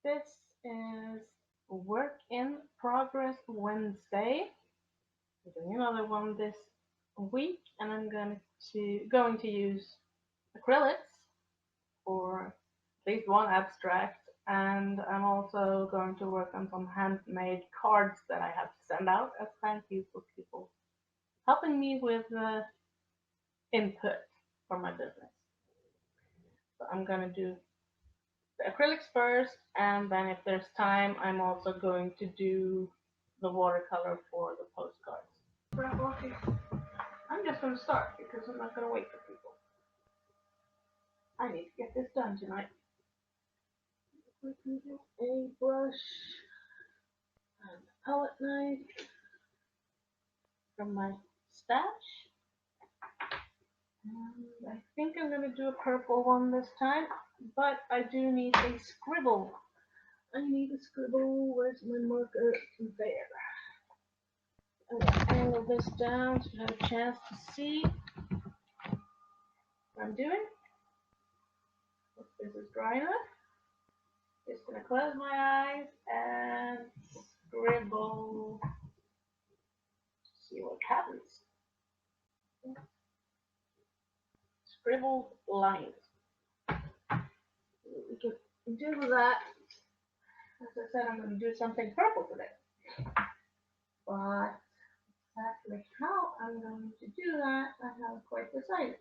This is Work in Progress Wednesday. I'm doing another one this week, and I'm going to use acrylics for at least one abstract, and I'm also going to work on some handmade cards that I have to send out as thank you for people helping me with the input for my business. So I'm going to do the acrylics first, and then if there's time, I'm also going to do the watercolor for the postcards. I'm just going to start because I'm not going to wait for people. I need to get this done tonight. We can get a brush and a palette knife from my stash. And I think I'm going to do a purple one this time, but I do need a scribble. I need a scribble. Where's my marker? There. I'm going to angle this down so you have a chance to see what I'm doing. If this is dry enough, just going to close my eyes and scribble. See what happens. Scribble lines. We can do that. As I said, I'm going to do something purple today. But exactly how I'm going to do that, I haven't quite decided.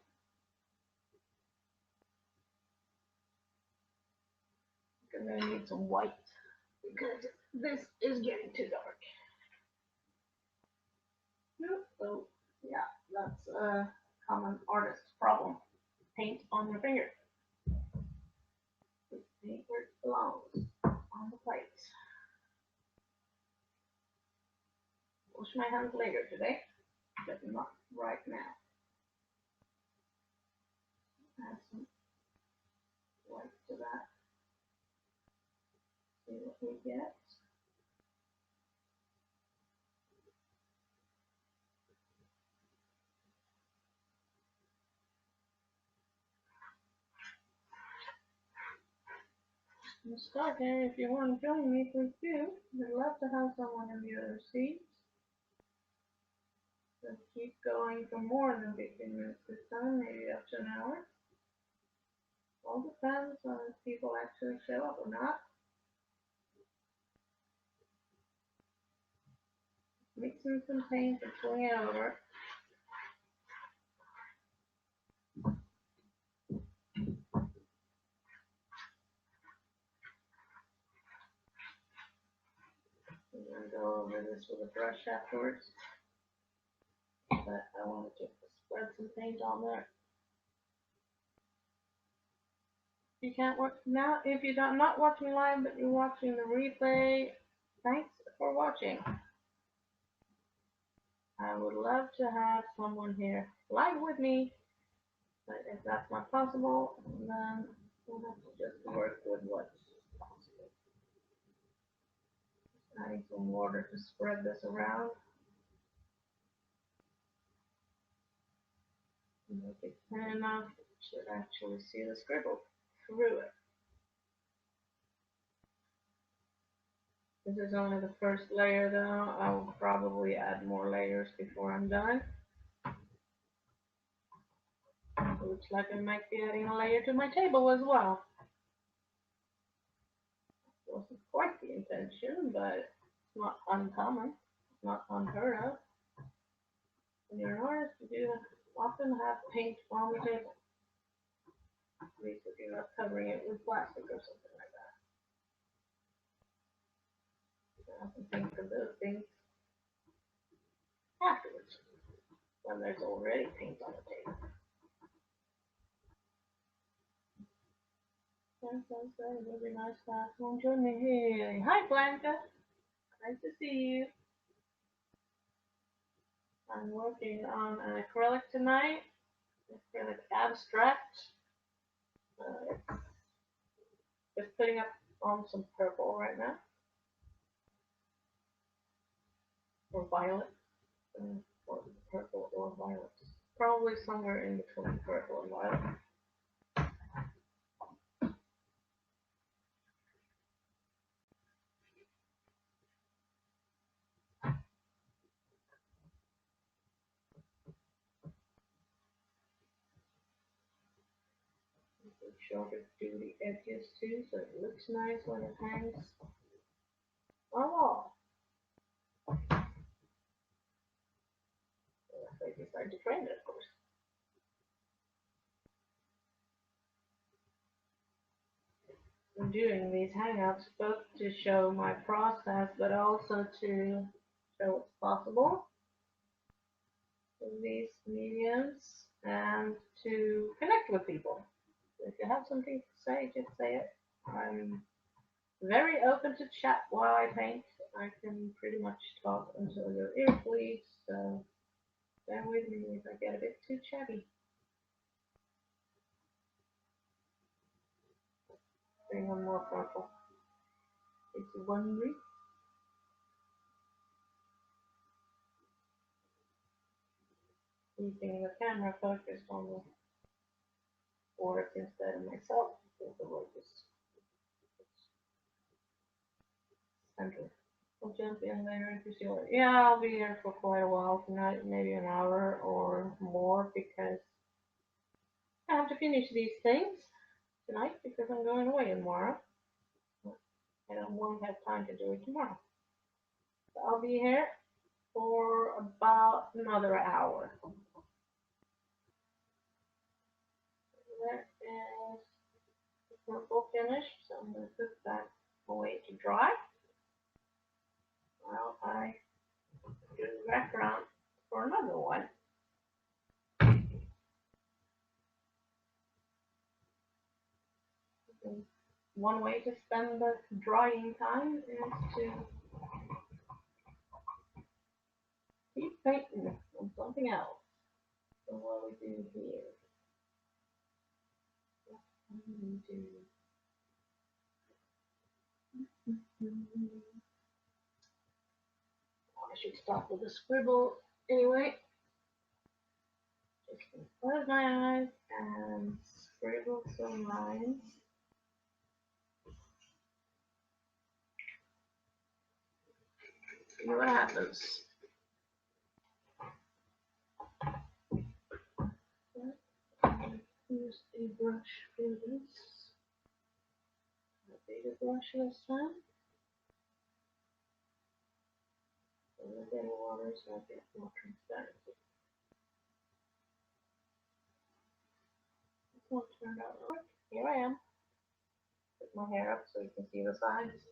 I'm going to need some white because this is getting too dark. So yeah, that's a common artist's problem. Paint on your finger. Paint where it belongs, on the plate. Wash my hands later today, but not right now. Add some white to that. See what we get. Start here if you want to join me, please do. I'd love to have someone in the other seat. So keep going for more than 15 minutes this time, maybe up to an hour. All depends on if people actually show up or not. Mixing some paint and pulling it over. I'm going to go over this with a brush afterwards. But I want to just spread some paint on there. You can't watch now. If you're not watching live, but you're watching the replay, thanks for watching. I would love to have someone here live with me, but if that's not possible, then we'll have to just work with what's possible. Just adding some water to spread this around. Make it thin enough, you should actually see the scribble through it. This is only the first layer though. I will probably add more layers before I'm done. It looks like I might be adding a layer to my table as well. It wasn't quite the intention, but it's not uncommon. It's not unheard of. When you're an artist, you do often have paint on the table. At least if you're not covering it with plastic or something like that. I often think of those things afterwards, when there's already paint on the table. It would be nice to have someone join me here. Hi, Blanca. Nice to see you. I'm working on an acrylic tonight. Acrylic abstract. Just putting up on some purple right now. Or violet. Or purple or violet. Probably somewhere in between purple and violet. Make sure to do the edges too so it looks nice when it hangs on the wall. Unless I decide to frame it, of course. I'm doing these hangouts both to show my process but also to show what's possible with these mediums and to connect with people. If you have something to say, just say it. I'm very open to chat while I paint. I can pretty much talk until your ear bleeds, so bear with me if I get a bit too chatty. Bring on more purple. It's wondering. Keeping the camera focused on the work instead of myself, because the work is centered. I'll jump in later if you see it. Yeah, I'll be here for quite a while tonight, maybe an hour or more, because I have to finish these things tonight because I'm going away tomorrow. And I won't have time to do it tomorrow. So I'll be here for about another hour. There is the purple finished, so I'm going to put that away to dry. While I do the background for another one. And one way to spend the drying time is to keep painting on something else. So what we do here, I should start with a scribble anyway. Just gonna close my eyes and scribble some lines. See what happens. Use a brush for this. A bigger brush this time. A little bit of water so I get more transparency. This one turned out good. Here I am. Put my hair up so you can see the sides.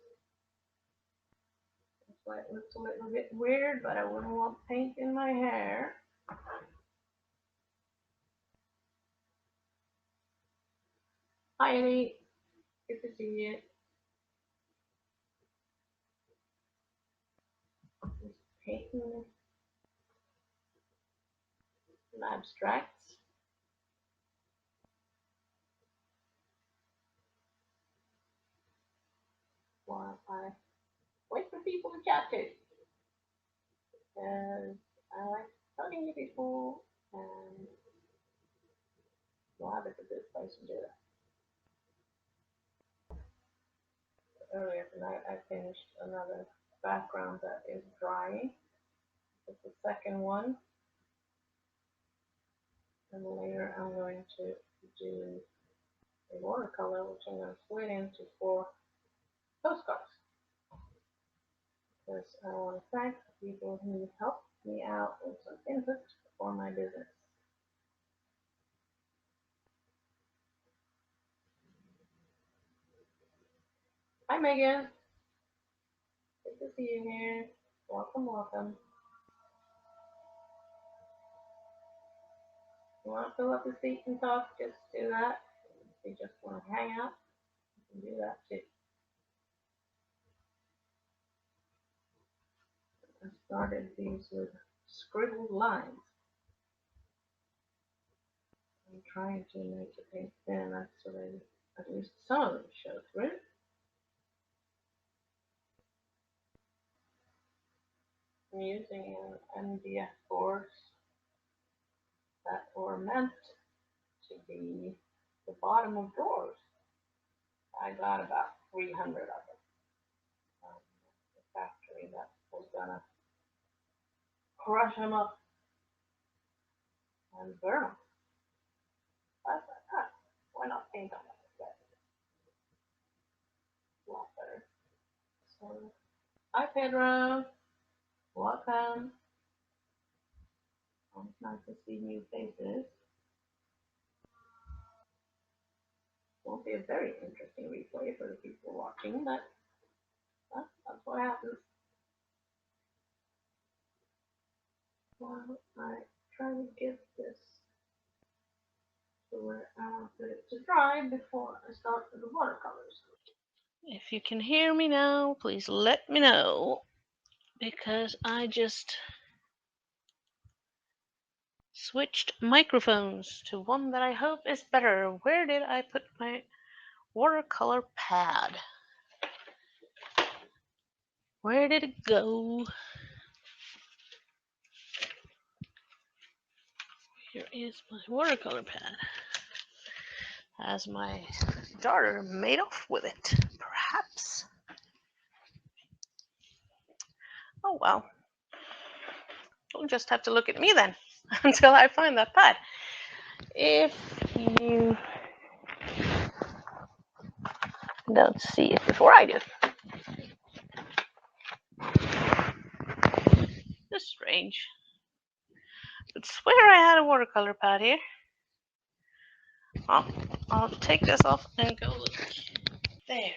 That's why it looks a little bit weird, but I wouldn't want paint in my hair. Hi, Annie. Good to see you. Just painting some abstracts. While I wait for people to chat to. Because I like talking to people, and Blab is a good place to do that. Earlier tonight I finished another background that is drying. It's the second one. And later I'm going to do a watercolor, which I'm going to split into 4 postcards. Because I want to thank people who helped me out with some input for my business. Hi Megan. Good to see you here. Welcome, welcome. You want to fill up the seat and talk, just do that. If you just want to hang out, you can do that too. I started these with scribbled lines. I'm trying to make the paint thin enough so that at least some of them show through. I'm using an MDF boards that were meant to be the bottom of drawers. I got about 300 of them from the factory that was gonna crush them up and burn them. I thought, why not paint on it, but water. So, hi Pedro, welcome. Oh, it's nice to see new faces. Won't be a very interesting replay for the people watching, but that's what happens. While I try to get this to where I want it to dry before I start with the watercolors. If you can hear me now, please let me know, because I just switched microphones to one that I hope is better. Where did I put my watercolor pad? Where did it go? Here is my watercolor pad. Has my daughter made off with it, perhaps? Oh well. You'll just have to look at me then until I find that pad. If you don't see it before I do. That's strange. I swear I had a watercolor pad here. Well, I'll take this off and go look. There.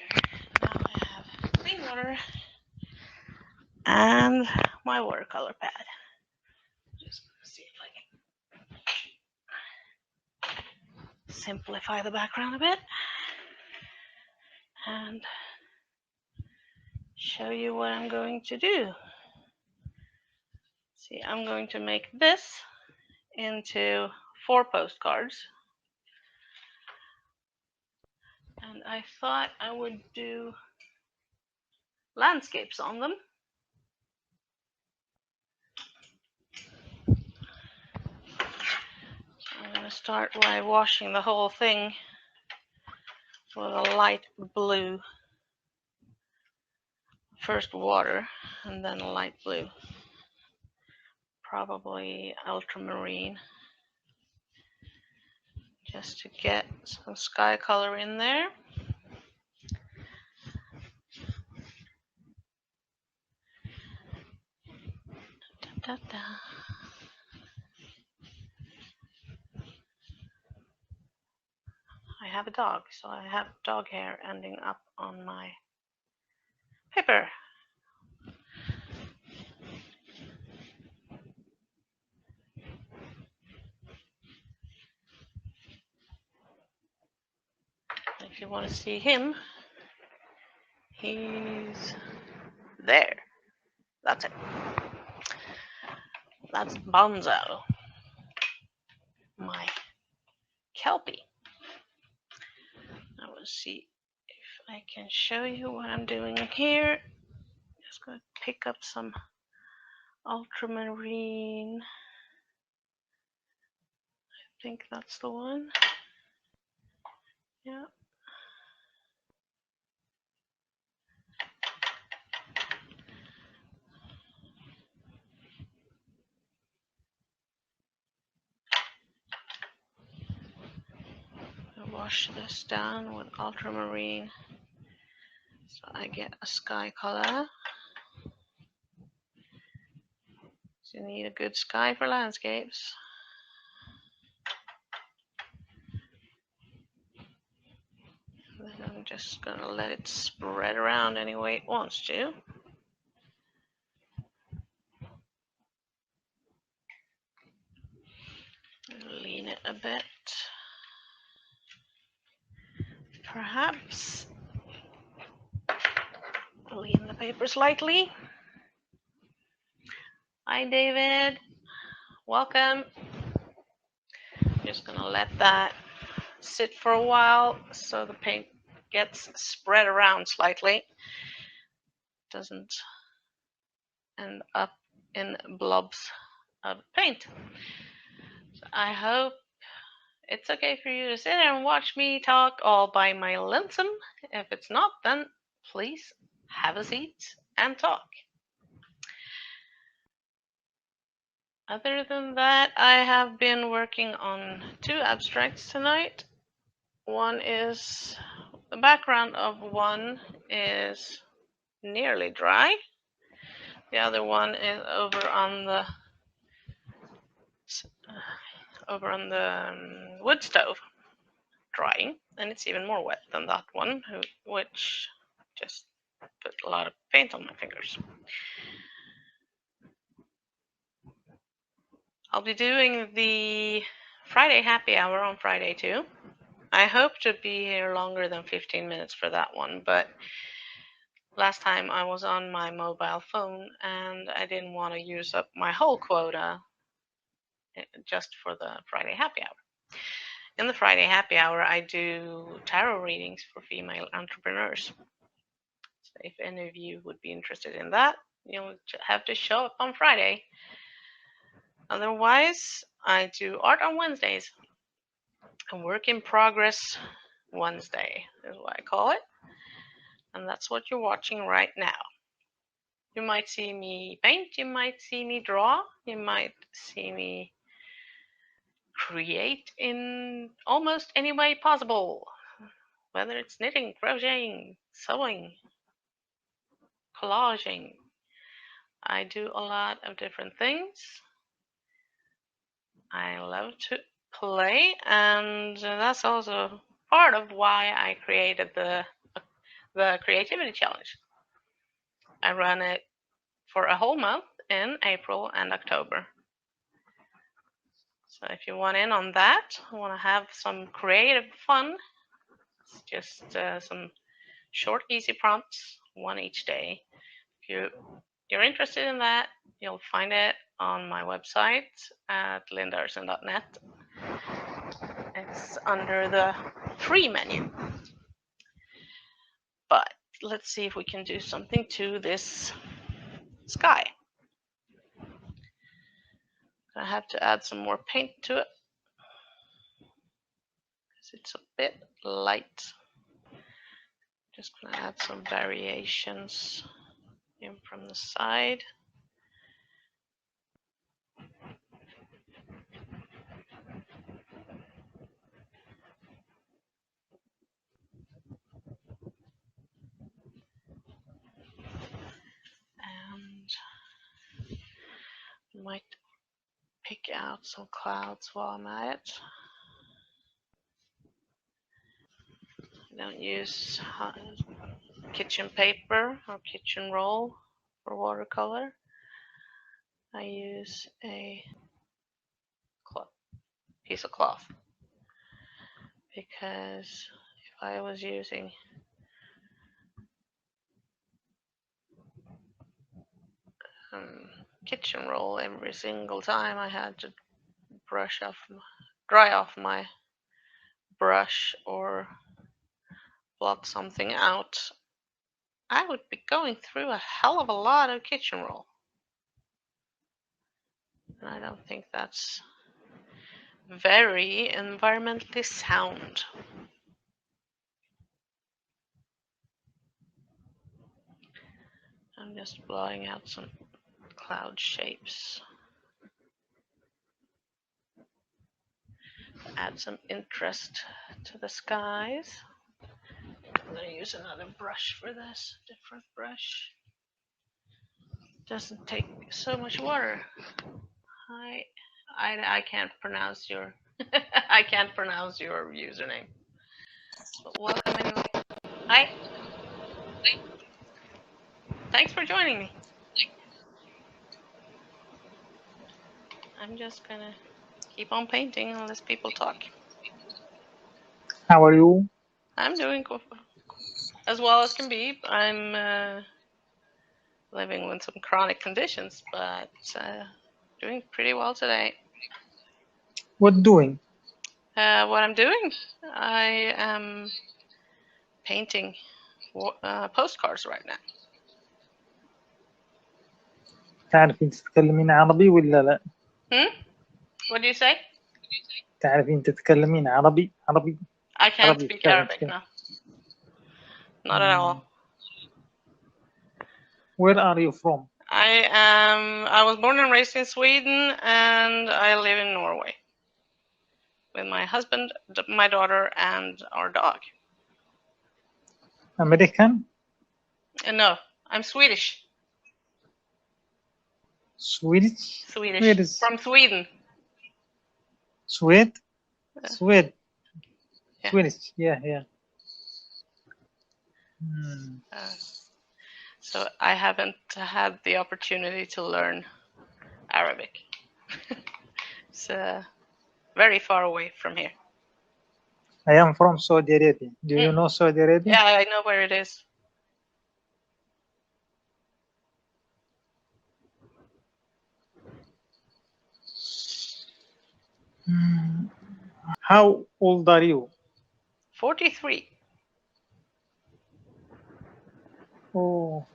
Now I have clean water and my watercolor pad. Just gonna see if I can simplify the background a bit and show you what I'm going to do. See, I'm going to make this into 4 postcards. And I thought I would do landscapes on them. I'm going to start by washing the whole thing with a light blue. First water and then a light blue. Probably ultramarine. Just to get some sky color in there. Da, da, da. I have a dog, so I have dog hair ending up on my paper. If you want to see him, he's there. That's it. That's Bonzo, my Kelpie. Now let's see if I can show you what I'm doing here. Just going to pick up some ultramarine. I think that's the one. Yeah. I wash this down with ultramarine so I get a sky color. So you need a good sky for landscapes. Then I'm just going to let it spread around any way it wants to. Lean it a bit. Perhaps lean the paper slightly. Hi David, welcome. Just gonna let that sit for a while so the paint gets spread around slightly. Doesn't end up in blobs of paint. So I hope it's okay for you to sit there and watch me talk all by my lonesome. If it's not, then please have a seat and talk. Other than that, I have been working on 2 abstracts tonight. the background of one is nearly dry. The other one is over on the wood stove drying, and it's even more wet than that one, which just put a lot of paint on my fingers. I'll be doing the Friday happy hour on Friday too. I hope to be here longer than 15 minutes for that one, but last time I was on my mobile phone and I didn't want to use up my whole quota just for the Friday happy hour. In the Friday happy hour, I do tarot readings for female entrepreneurs. So if any of you would be interested in that, you'll have to show up on Friday. Otherwise, I do art on Wednesdays. A work in progress Wednesday is what I call it. And that's what you're watching right now. You might see me paint, you might see me draw, you might see me create in almost any way possible, whether it's knitting, crocheting, sewing, collaging. I do a lot of different things. I love to play, and that's also part of why I created the creativity challenge. I run it for a whole month in April and October. So if you want in on that, want to have some creative fun, it's just some short, easy prompts, one each day. If you're interested in that, you'll find it on my website at lindarsen.net. It's under the free menu. But let's see if we can do something to this sky. I have to add some more paint to it because it's a bit light. Just gonna add some variations in from the side. And might pick out some clouds while I'm at it. I don't use kitchen paper or kitchen roll for watercolor. I use a piece of cloth because if I was using kitchen roll every single time I had to dry off my brush or blot something out, I would be going through a hell of a lot of kitchen roll. And I don't think that's very environmentally sound. I'm just blotting out some cloud shapes. Add some interest to the skies. I'm going to use another brush for this, different brush. Doesn't take so much water. I can't pronounce your I can't pronounce your username. But welcome anyway. Hi. Thanks for joining me. I'm just gonna keep on painting unless people talk. How are you? I'm doing as well as can be. I'm living with some chronic conditions, but doing pretty well today. What doing? What I'm doing? I am painting postcards right now. تعرفين تتكلمين عربي ولا لا؟ What do you say? تعرفين تتكلمين عربي؟ I can't speak Arabic now. Not at all. Where are you from? I was born and raised in Sweden, and I live in Norway. with my husband, my daughter, and our dog. American? No, I'm Swedish. Swedish? Swedish. Where is From Sweden. Swede? Swede. Yeah. Swedish. Yeah. So I haven't had the opportunity to learn Arabic. It's very far away from here. I am from Saudi Arabia. Do you know Saudi Arabia? Yeah, I know where it is. How old are you? 43. Oh,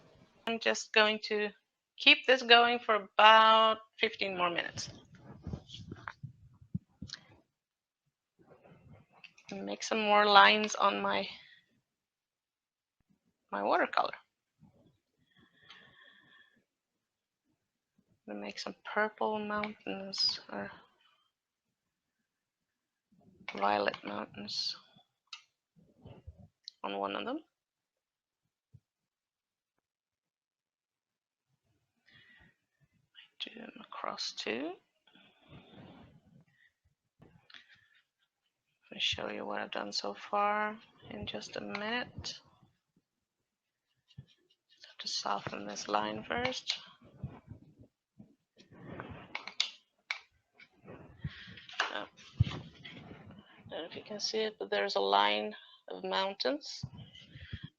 I'm just going to keep this going for about 15 more minutes. Make some more lines on my watercolor. I'm gonna make some purple mountains or violet mountains on one of them. Do them across two. I'll show you what I've done so far in just a minute. Have to soften this line first. I don't know if you can see it, but there's a line of mountains,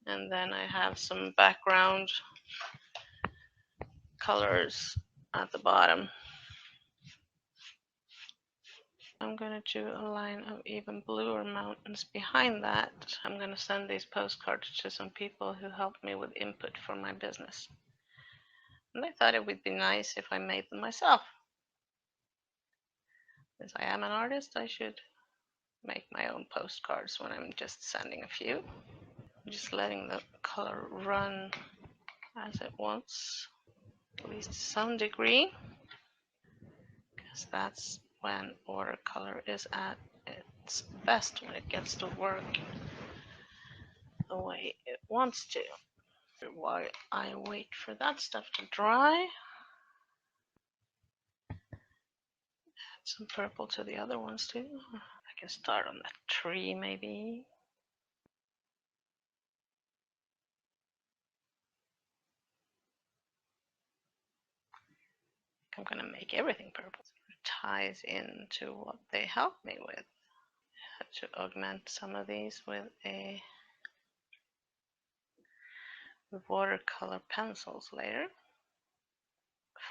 and then I have some background colors at the bottom. I'm going to do a line of even bluer mountains behind that. I'm going to send these postcards to some people who helped me with input for my business. And I thought it would be nice if I made them myself. Since I am an artist, I should make my own postcards when I'm just sending a few. I'm just letting the color run as it wants, at least to some degree, because that's when watercolor is at its best, when it gets to work the way it wants to. While I wait for that stuff to dry, add some purple to the other ones too. I can start on that tree maybe. I'm gonna make everything purple. It ties into what they helped me with. I had to augment some of these with watercolor pencils later.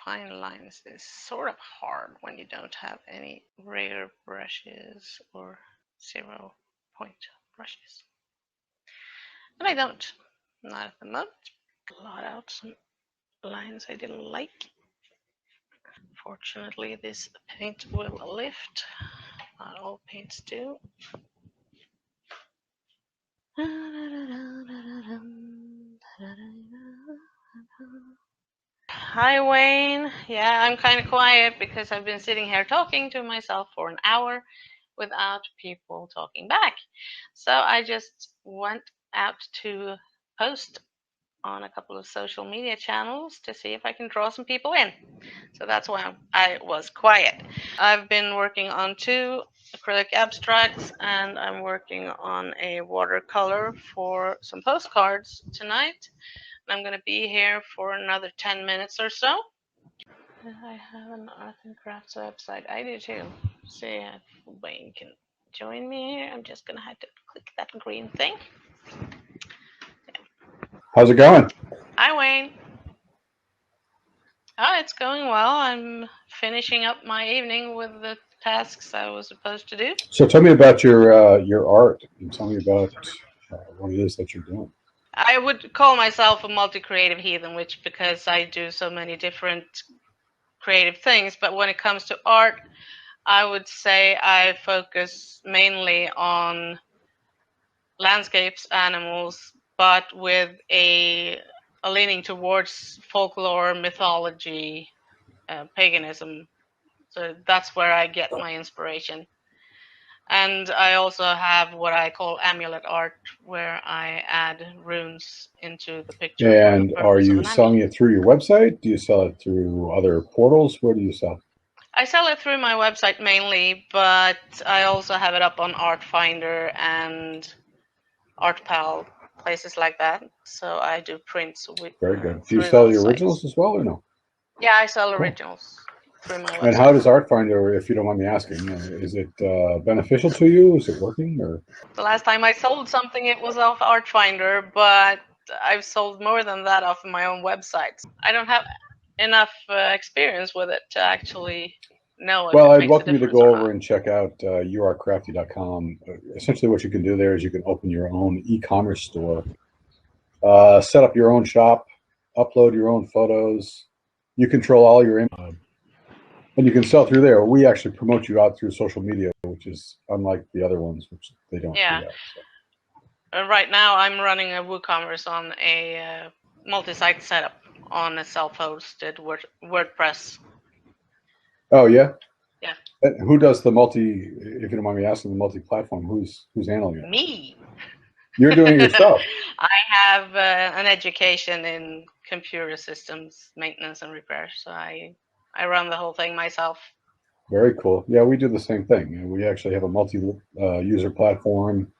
Fine lines is sort of hard when you don't have any rigger brushes or 0-point brushes. And I don't, not at the moment. Blot out some lines I didn't like. Fortunately, this paint will lift. Not all paints do. Hi, Wayne. Yeah, I'm kind of quiet because I've been sitting here talking to myself for an hour without people talking back. So I just went out to post on a couple of social media channels to see if I can draw some people in. So that's why I was quiet. I've been working on 2 acrylic abstracts, and I'm working on a watercolor for some postcards tonight. I'm going to be here for another 10 minutes or so. I have an art and crafts website. I do too. See if Wayne can join me here. I'm just going to have to click that green thing. How's it going? Hi, Wayne. Oh, it's going well. I'm finishing up my evening with the tasks I was supposed to do. So tell me about your art, and tell me about what it is that you're doing. I would call myself a multi-creative heathen, which because I do so many different creative things. But when it comes to art, I would say I focus mainly on landscapes, animals, but with a leaning towards folklore, mythology, paganism. So that's where I get my inspiration. And I also have what I call amulet art, where I add runes into the picture for the And are purpose of you an selling amulet. it through your website? Do you sell it through other portals? Where do you sell? I sell it through my website mainly, but I also have it up on Artfinder and ArtPal, places like that. So I do prints with, Very good. Do you through sell those the sites. originals as well or no? Yeah, I sell Cool. originals through my And how website. does Artfinder, if you don't mind me asking, is it beneficial to you? Is it working? Or The last time I sold something, it was off Artfinder, but I've sold more than that off my own website. I don't have enough experience with it to actually know if well, it I'd makes a welcome you to difference go or over not. and check out yourcrafty.com. Essentially, what you can do there is you can open your own e-commerce store, set up your own shop, upload your own photos. You control all your and you can sell through there. We actually promote you out through social media, which is unlike the other ones, which they don't do Yeah. that. So. Right now, I'm running a WooCommerce on a multi-site setup on a self-hosted WordPress. Oh yeah. Yeah. And who does the multi? If you don't mind me asking, the multi-platform. Who's handling it? Me. You're doing it yourself. I have an education in computer systems maintenance and repair, so I run the whole thing myself. Very cool. Yeah, we do the same thing. We actually have a multi-user platform,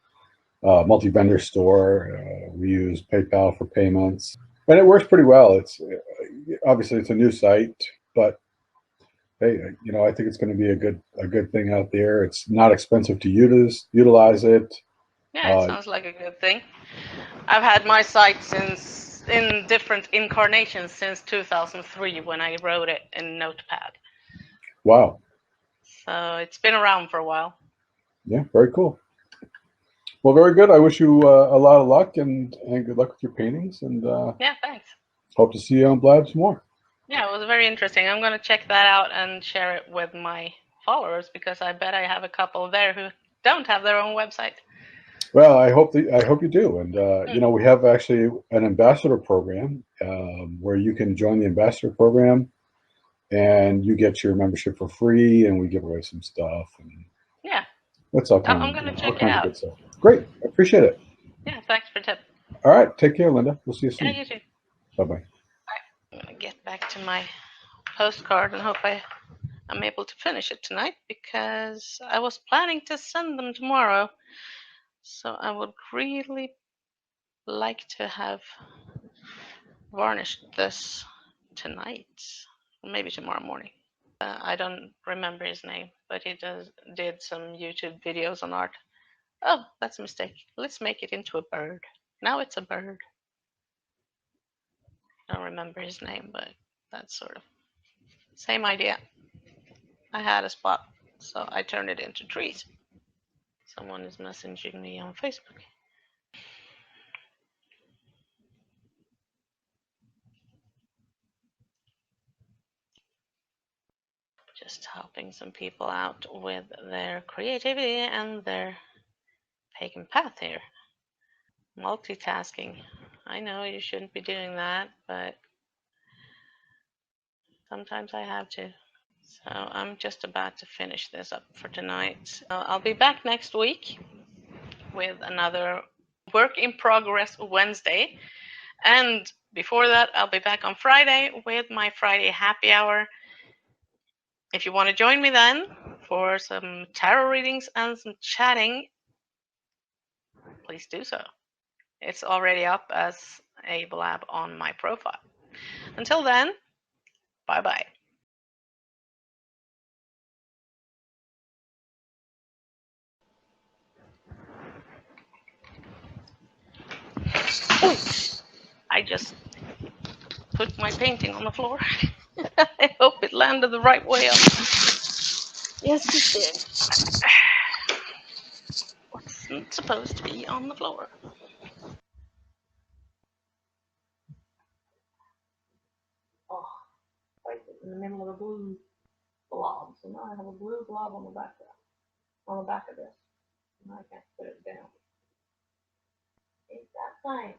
multi-vendor store. We use PayPal for payments, and it works pretty well. It's obviously it's a new site, but hey, I think it's going to be a good thing out there. It's not expensive to utilize it. Yeah, it sounds like a good thing. I've had my site since in different incarnations since 2003 when I wrote it in Notepad. Wow. So it's been around for a while. Yeah, very cool. Well, very good. I wish you a lot of luck and good luck with your paintings. And yeah, thanks. Hope to see you on Blab some more. Yeah, it was very interesting. I'm going to check that out and share it with my followers because I bet I have a couple there who don't have their own website. Well, I hope you do. And we have actually an ambassador program where you can join the ambassador program, and you get your membership for free, and we give away some stuff. And yeah, that's all kind I'm going to check it all kinds out. of good stuff. Great, I appreciate it. Yeah, thanks for the tip. All right, take care, Linda. We'll see you soon. Yeah, you too. Bye-bye. I'm going to get back to my postcard and hope I'm able to finish it tonight because I was planning to send them tomorrow. So I would really like to have varnished this tonight, or maybe tomorrow morning. I don't remember his name, but he did some YouTube videos on art. Oh, that's a mistake. Let's make it into a bird. Now it's a bird. I don't remember his name, but that's sort of same idea. I had a spot, so I turned it into trees. Someone is messaging me on Facebook. Just helping some people out with their creativity and their pagan path here. Multitasking. I know you shouldn't be doing that, but sometimes I have to. So I'm just about to finish this up for tonight. I'll be back next week with another work in progress Wednesday. And before that, I'll be back on Friday with my Friday happy hour. If you want to join me then for some tarot readings and some chatting, please do so. It's already up as a blab on my profile. Until then, bye-bye. I just put my painting on the floor. I hope it landed the right way up. Yes, it did. Wasn't supposed to be on the floor. Oh, right in the middle of a blue blob. So now I have a blue blob on the back of this. And I can't put it down. Ain't that fine?